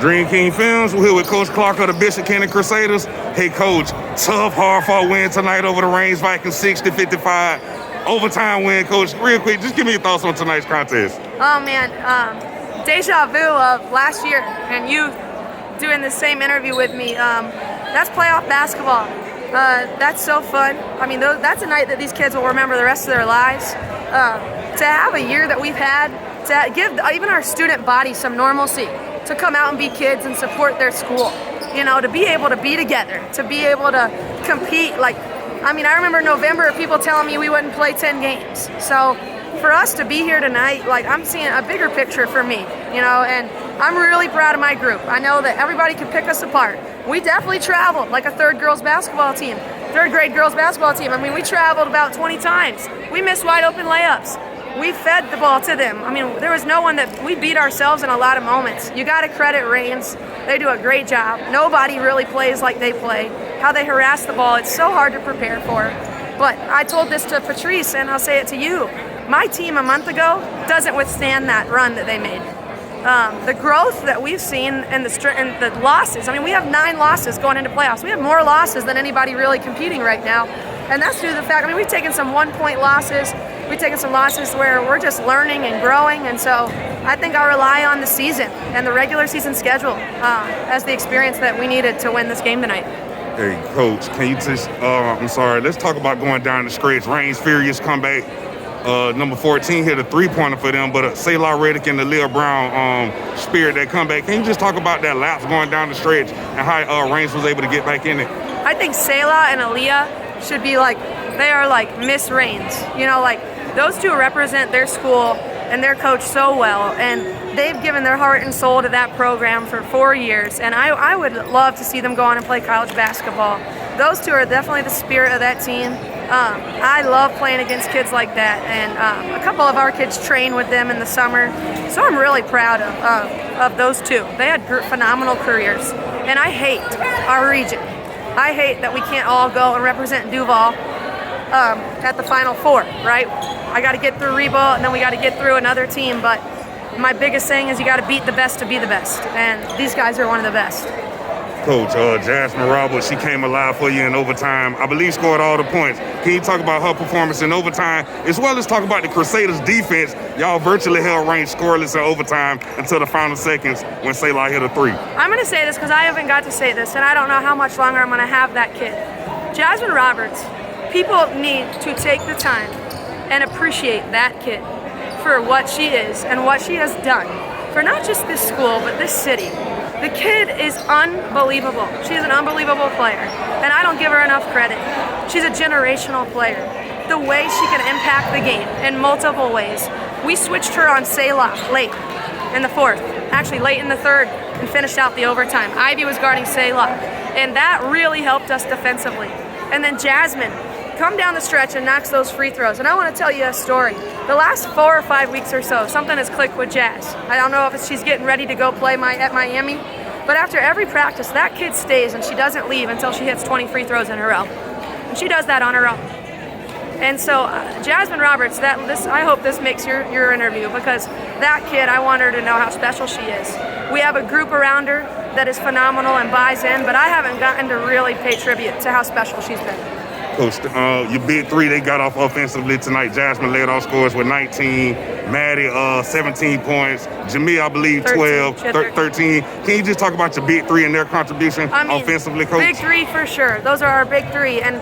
Dreamkingfilmz, we're here with Coach Clark of the Bishop Kenny Crusaders. Hey, Coach, tough, hard-fought win tonight over the Range Vikings, 60-55. Overtime win, Coach. Real quick, just give me your thoughts on tonight's contest. Oh, man, deja vu of last year and you doing the same interview with me. That's playoff basketball. That's so fun. I mean, that's a night that these kids will remember the rest of their lives. To have a year that we've had, to give even our student body some normalcy, to come out and be kids and support their school, you know, to be able to be together, to be able to compete. Like, I mean, I remember November, people telling me we wouldn't play 10 games. So for us to be here tonight, like, I'm seeing a bigger picture for me, you know, and I'm really proud of my group. I know that everybody can pick us apart. We definitely traveled like a third grade girls basketball team. I mean, we traveled about 20 times. We missed wide open layups. We fed the ball to them. I mean, there was no one that we beat ourselves in a lot of moments. You got to credit Reigns. They do a great job. Nobody really plays like they play. How they harass the ball, it's so hard to prepare for. But I told this to Patrice, and I'll say it to you. My team a month ago doesn't withstand that run that they made. The growth that we've seen and the losses. I mean, we have 9 losses going into playoffs. We have more losses than anybody really competing right now. And that's due to the fact, I mean, we've taken some 1-point losses. We've taken some losses where we're just learning and growing. And so I think I'll rely on the season and the regular season schedule as the experience that we needed to win this game tonight. Hey, Coach, can you just, let's talk about going down the stretch. Reigns furious comeback. Number 14 hit a 3-pointer for them, but Selah Reddick and the Millar Brown speared that comeback. Can you just talk about that lapse going down the stretch and how Reigns was able to get back in it? I think Selah and Aaliyah should be like, they are like Miss Reigns. You know, like, those two represent their school and their coach so well, and they've given their heart and soul to that program for 4 years, and I would love to see them go on and play college basketball. Those two are definitely the spirit of that team. I love playing against kids like that, and a couple of our kids train with them in the summer, so I'm really proud of those two. They had phenomenal careers, and I hate our region. I hate that we can't all go and represent Duval at the Final Four, right? I got to get through Reba, and then we got to get through another team, but my biggest thing is you got to beat the best to be the best, and these guys are one of the best. Coach, Jasmine Roberts, she came alive for you in overtime. I believe scored all the points. Can you talk about her performance in overtime, as well as talk about the Crusaders' defense? Y'all virtually held Reigns scoreless in overtime until the final seconds when Selah hit a 3. I'm going to say this because I haven't got to say this, and I don't know how much longer I'm going to have that kid. Jasmine Roberts, people need to take the time and appreciate that kid for what she is and what she has done for not just this school, but this city. The kid is unbelievable. She's an unbelievable player, and I don't give her enough credit. She's a generational player. The way she can impact the game in multiple ways. We switched her on Selah late in the 4th, actually late in the 3rd, and finished out the overtime. Ivy was guarding Selah, and that really helped us defensively. And then Jasmine come down the stretch and knocks those free throws. And I want to tell you a story. The last 4 or 5 weeks or so, something has clicked with Jazz. I don't know if she's getting ready to go play at Miami, but after every practice, that kid stays and she doesn't leave until she hits 20 free throws in a row. And she does that on her own. And so Jasmine Roberts, I hope this makes your interview, because that kid, I want her to know how special she is. We have a group around her that is phenomenal and buys in, but I haven't gotten to really pay tribute to how special she's been. Coach, your big 3, they got off offensively tonight. Jasmine led all scores with 19. Maddie, 17 points. Jamia, I believe, 12, 13. Can you just talk about your big 3 and their contribution offensively, Coach? Big 3 for sure. Those are our big 3, and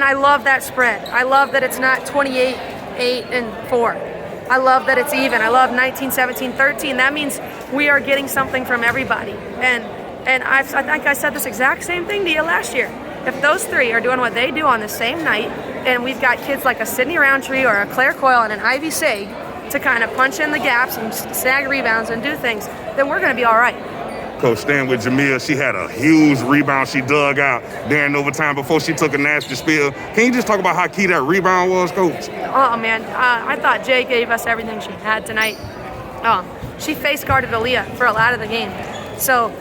I love that spread. I love that it's not 28, 8, and 4. I love that it's even. I love 19, 17, 13. That means we are getting something from everybody. And I think I said this exact same thing to you last year. If those 3 are doing what they do on the same night, and we've got kids like a Sydney Roundtree or a Claire Coyle and an Ivy Saig to kind of punch in the gaps and snag rebounds and do things, then we're going to be all right. Coach, staying with Jamia, she had a huge rebound she dug out during overtime before she took a nasty spill. Can you just talk about how key that rebound was, Coach? Oh, man, I thought Jay gave us everything she had tonight. She face guarded Aaliyah for a lot of the game. So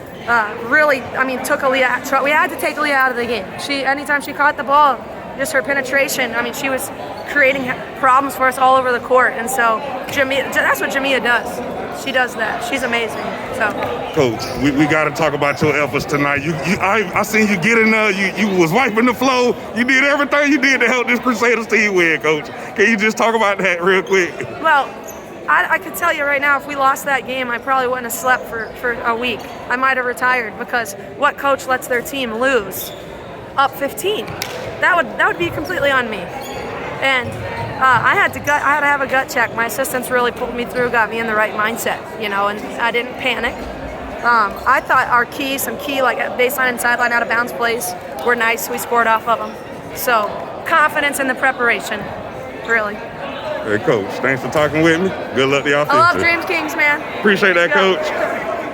really, I mean, took Aaliyah. We had to take Aaliyah out of the game. Anytime she caught the ball, just her penetration, I mean, she was creating problems for us all over the court. And so that's what Jamia does. She does that. She's amazing. So, Coach, we got to talk about your efforts tonight. I seen you get in there. You was wiping the floor. You did everything you did to help this Crusaders team win, Coach. Can you just talk about that real quick? well, I could tell you right now, if we lost that game, I probably wouldn't have slept for a week. I might have retired, because what coach lets their team lose up 15? That would be completely on me. And I had to have a gut check. My assistants really pulled me through, got me in the right mindset, and I didn't panic. I thought our some key like baseline and sideline out of bounds plays were nice. We scored off of them. So confidence in the preparation, really. Hey, Coach, thanks for talking with me. Good luck to y'all. I love Dreamkingfilmz, man. Appreciate that, Coach.